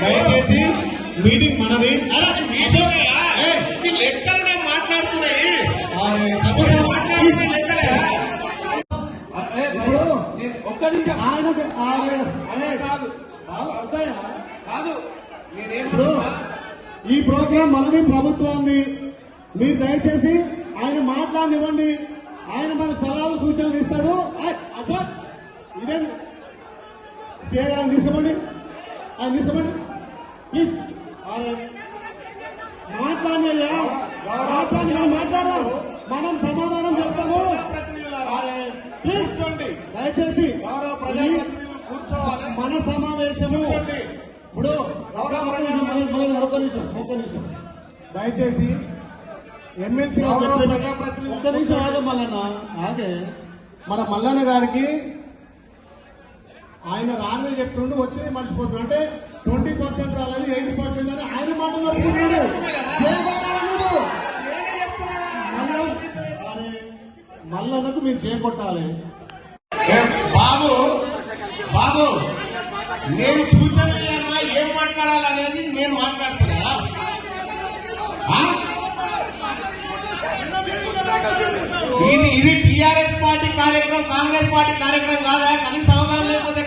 దయచేసి మీటింగ్ మనది. లెక్కలనే మాట్లాడుతున్నాయి. ఒక్క నిమిషం ఆయనకు కాదు ఇప్పుడు ఈ ప్రోగ్రాం మనది, ప్రభుత్వాన్ని. మీరు దయచేసి ఆయన మాట్లాడనివ్వండి. ఆయన మన సలహాలు సూచనలు ఇస్తాడు. అశోక్ ఇదే సీఏ గారు తీసుకోండి, ఆయన తీసుకోండి ప్లీజ్. మాట్లాడినయ్యా, మాట్లాడదాం, మనం సమాధానం చెప్తాము. ప్లీజ్ దయచేసి మన సమావేశము ఇప్పుడు ఒక్క నిమిషం దయచేసి ఎమ్మెల్సీ ఒక్క నిమిషం ఆగే మల్లన్న, ఆగే. మన మల్లన్న గారికి ఆయన రాని చెప్తుండే వచ్చి మర్చిపోతున్నాడు. అంటే 20% రాలేదు, 80% అని ఆయన మాట్లాడుతున్నాడు. మల్లన్నకు మీరు చేపట్టాలి. బాబు నేను సూచన ఏం మాట్లాడాలనేది నేను మాట్లాడుతున్నా. ఇది టీఆర్ఎస్ పార్టీ కార్యక్రమం, కాంగ్రెస్ పార్టీ కార్యక్రమం కాదా? కనీస అవగాహన లేకపోతే